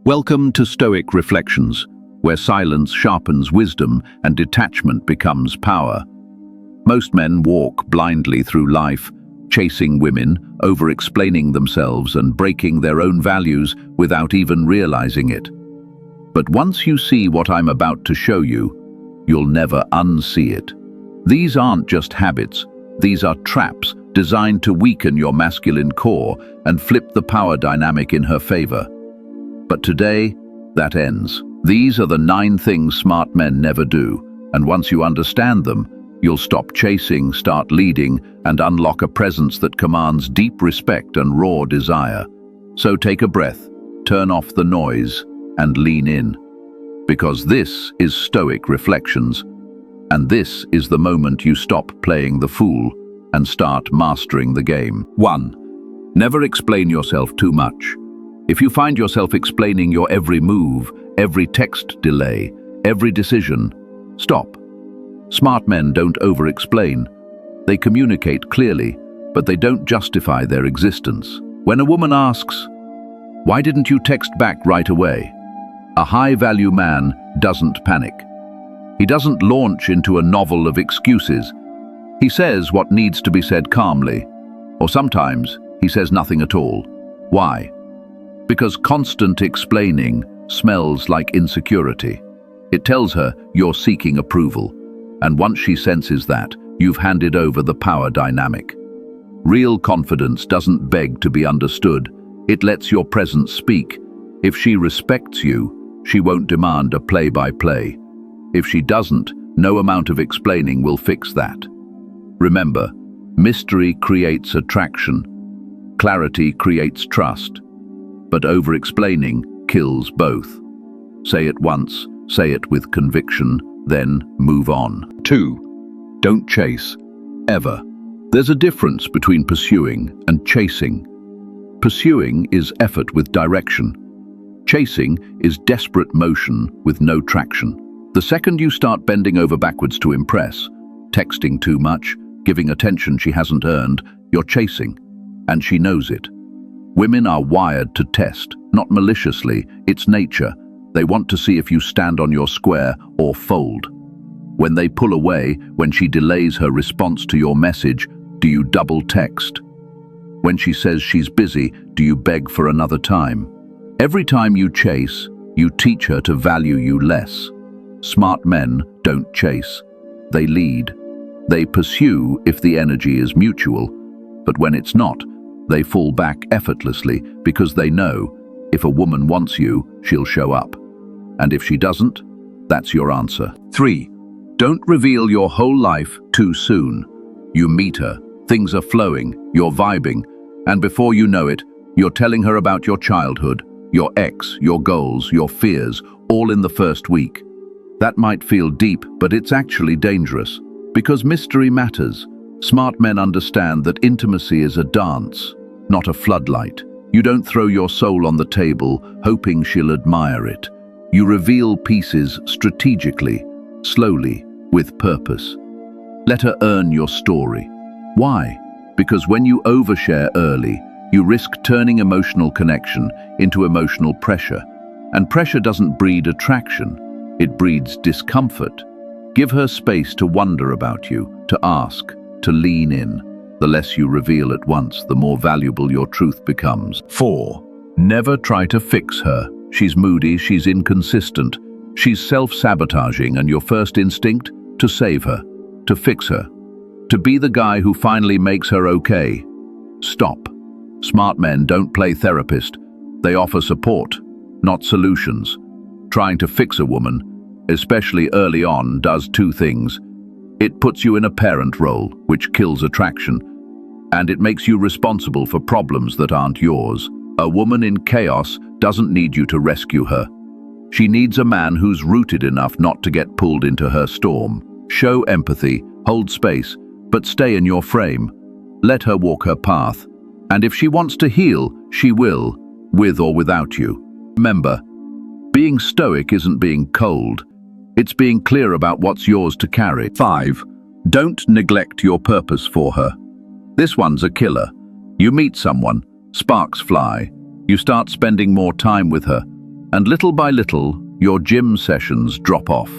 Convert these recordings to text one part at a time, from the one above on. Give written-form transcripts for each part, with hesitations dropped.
Welcome to Stoic Reflections, where silence sharpens wisdom and detachment becomes power. Most men walk blindly through life, chasing women, over-explaining themselves and breaking their own values without even realizing it. But once you see what I'm about to show you, you'll never unsee it. These aren't just habits, these are traps designed to weaken your masculine core and flip the power dynamic in her favor. But today, that ends. These are the 9 things smart men never do, and once you understand them, you'll stop chasing, start leading, and unlock a presence that commands deep respect and raw desire. So take a breath, turn off the noise, and lean in. Because this is Stoic Reflections, and this is the moment you stop playing the fool and start mastering the game. 1. Never explain yourself too much. If you find yourself explaining your every move, every text delay, every decision, stop. Smart men don't over-explain. They communicate clearly, but they don't justify their existence. When a woman asks, "Why didn't you text back right away?" a high-value man doesn't panic. He doesn't launch into a novel of excuses. He says what needs to be said calmly, or sometimes he says nothing at all. Why? Because constant explaining smells like insecurity. It tells her you're seeking approval, and once she senses that, you've handed over the power dynamic. Real confidence doesn't beg to be understood, it lets your presence speak. If she respects you, she won't demand a play-by-play. If she doesn't, no amount of explaining will fix that. Remember, mystery creates attraction, clarity creates trust. But over-explaining kills both. Say it once, say it with conviction, then move on. 2. Don't chase, ever. There's a difference between pursuing and chasing. Pursuing is effort with direction. Chasing is desperate motion with no traction. The second you start bending over backwards to impress, texting too much, giving attention she hasn't earned, you're chasing, and she knows it. Women are wired to test, not maliciously, it's nature. They want to see if you stand on your square or fold. When they pull away, when she delays her response to your message, do you double text? When she says she's busy, do you beg for another time? Every time you chase, you teach her to value you less. Smart men don't chase. They lead. They pursue if the energy is mutual, but when it's not, they fall back effortlessly because they know if a woman wants you, she'll show up. And if she doesn't, that's your answer. 3. Don't reveal your whole life too soon. You meet her, things are flowing, you're vibing, and before you know it, you're telling her about your childhood, your ex, your goals, your fears, all in the first week. That might feel deep, but it's actually dangerous, because mystery matters. Smart men understand that intimacy is a dance, not a floodlight. You don't throw your soul on the table, hoping she'll admire it. You reveal pieces strategically, slowly, with purpose. Let her earn your story. Why? Because when you overshare early, you risk turning emotional connection into emotional pressure. And pressure doesn't breed attraction, it breeds discomfort. Give her space to wonder about you, to ask, to lean in. The less you reveal at once, the more valuable your truth becomes. 4. Never try to fix her. She's moody, she's inconsistent, she's self-sabotaging, and your first instinct? To save her, to fix her, to be the guy who finally makes her okay. Stop. Smart men don't play therapist. They offer support, not solutions. Trying to fix a woman, especially early on, does 2 things. It puts you in a parent role, which kills attraction, and it makes you responsible for problems that aren't yours. A woman in chaos doesn't need you to rescue her. She needs a man who's rooted enough not to get pulled into her storm. Show empathy, hold space, but stay in your frame. Let her walk her path. And if she wants to heal, she will, with or without you. Remember, being stoic isn't being cold. It's being clear about what's yours to carry. 5. Don't neglect your purpose for her. This one's a killer. You meet someone, sparks fly, you start spending more time with her, And little by little, your gym sessions drop off.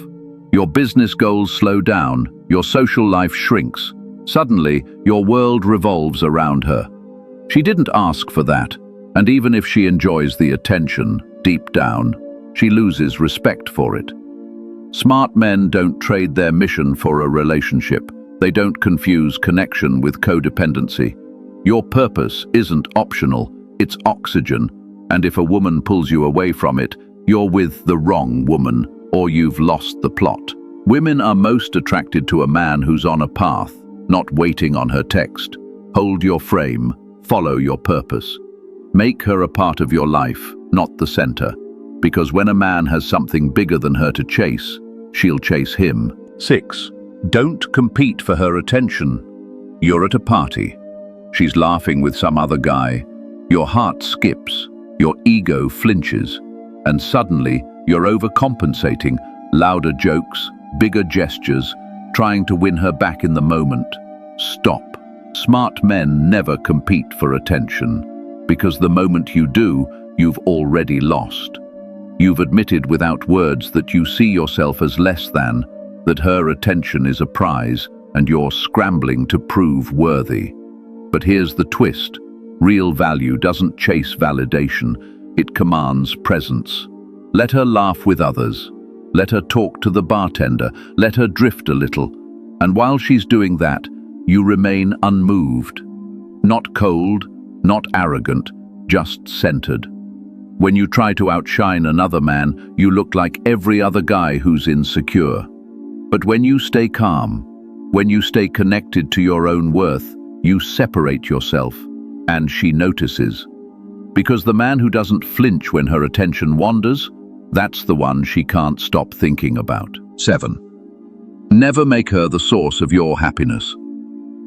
Your business goals slow down, your social life shrinks. Suddenly, your world revolves around her. She didn't ask for that, and even if she enjoys the attention, deep down, she loses respect for it. Smart men don't trade their mission for a relationship. They don't confuse connection with codependency. Your purpose isn't optional, it's oxygen, and if a woman pulls you away from it, you're with the wrong woman, or you've lost the plot. Women are most attracted to a man who's on a path, not waiting on her text. Hold your frame, follow your purpose. Make her a part of your life, not the center. Because when a man has something bigger than her to chase, she'll chase him. 6. Don't compete for her attention. You're at a party. She's laughing with some other guy. Your heart skips, your ego flinches, and suddenly you're overcompensating, louder jokes, bigger gestures, trying to win her back in the moment. Stop. Smart men never compete for attention, because the moment you do, you've already lost. You've admitted without words that you see yourself as less than, that her attention is a prize, and you're scrambling to prove worthy. But here's the twist. Real value doesn't chase validation, it commands presence. Let her laugh with others. Let her talk to the bartender. Let her drift a little. And while she's doing that, you remain unmoved. Not cold, not arrogant, just centered. When you try to outshine another man, you look like every other guy who's insecure. But when you stay calm, when you stay connected to your own worth, you separate yourself, and she notices. Because the man who doesn't flinch when her attention wanders, that's the one she can't stop thinking about. 7. Never make her the source of your happiness.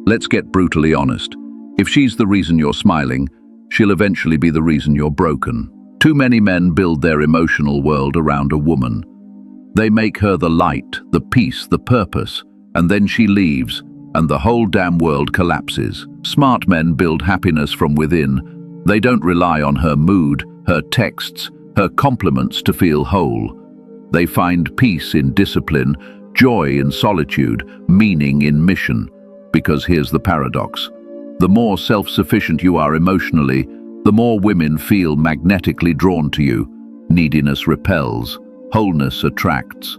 Let's get brutally honest. If she's the reason you're smiling, she'll eventually be the reason you're broken. Too many men build their emotional world around a woman. They make her the light, the peace, the purpose, and then she leaves, and the whole damn world collapses. Smart men build happiness from within. They don't rely on her mood, her texts, her compliments to feel whole. They find peace in discipline, joy in solitude, meaning in mission. Because here's the paradox. The more self-sufficient you are emotionally, the more women feel magnetically drawn to you. Neediness repels, wholeness attracts.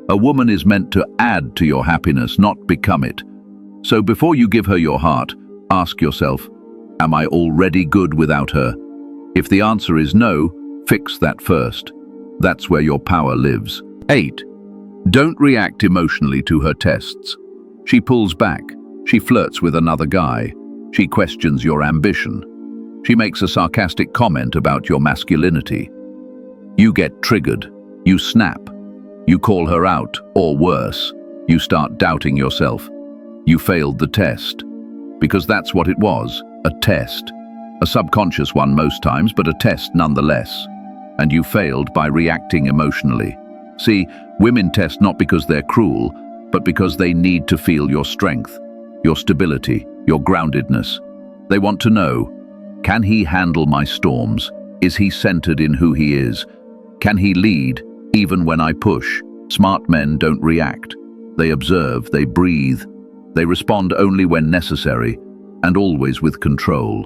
A woman is meant to add to your happiness, not become it. So before you give her your heart, ask yourself, am I already good without her? If the answer is no, fix that first. That's where your power lives. 8. Don't react emotionally to her tests. She pulls back. She flirts with another guy. She questions your ambition. She makes a sarcastic comment about your masculinity. You get triggered. You snap. You call her out, or worse, you start doubting yourself. You failed the test. Because that's what it was, a test. A subconscious one most times, but a test nonetheless. And you failed by reacting emotionally. See, women test not because they're cruel, but because they need to feel your strength, your stability, your groundedness. They want to know, can he handle my storms? Is he centered in who he is? Can he lead, even when I push? Smart men don't react. They observe, they breathe. They respond only when necessary, and always with control.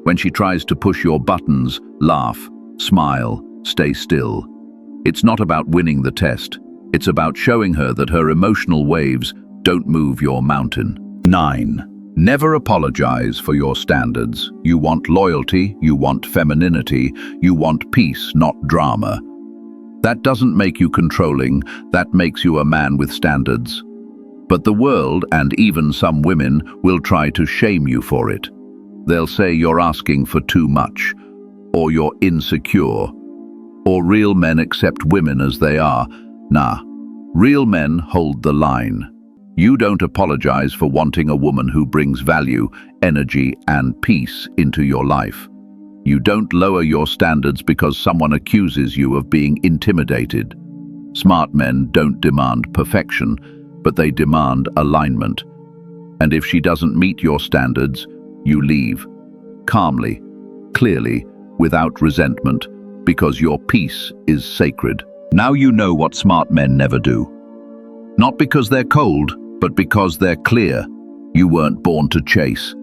When she tries to push your buttons, laugh, smile, stay still. It's not about winning the test. It's about showing her that her emotional waves don't move your mountain. 9. Never apologize for your standards. You want loyalty, you want femininity, you want peace, not drama. That doesn't make you controlling, that makes you a man with standards. But the world, and even some women, will try to shame you for it. They'll say you're asking for too much, or you're insecure, or real men accept women as they are. Nah, real men hold the line. You don't apologize for wanting a woman who brings value, energy, and peace into your life. You don't lower your standards because someone accuses you of being intimidated. Smart men don't demand perfection, but they demand alignment. And if she doesn't meet your standards, you leave. Calmly, clearly, without resentment, because your peace is sacred. Now you know what smart men never do. Not because they're cold, but because they're clear. You weren't born to chase.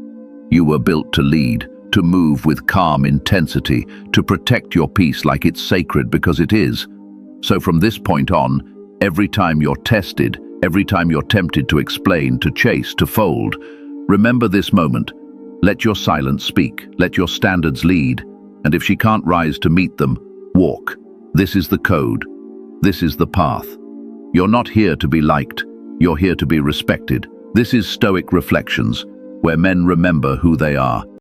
You were built to lead, to move with calm intensity, to protect your peace like it's sacred because it is. So from this point on, every time you're tested, every time you're tempted to explain, to chase, to fold, remember this moment. Let your silence speak, let your standards lead, and if she can't rise to meet them, walk. This is the code. This is the path. You're not here to be liked, you're here to be respected. This is Stoic Reflections, where men remember who they are.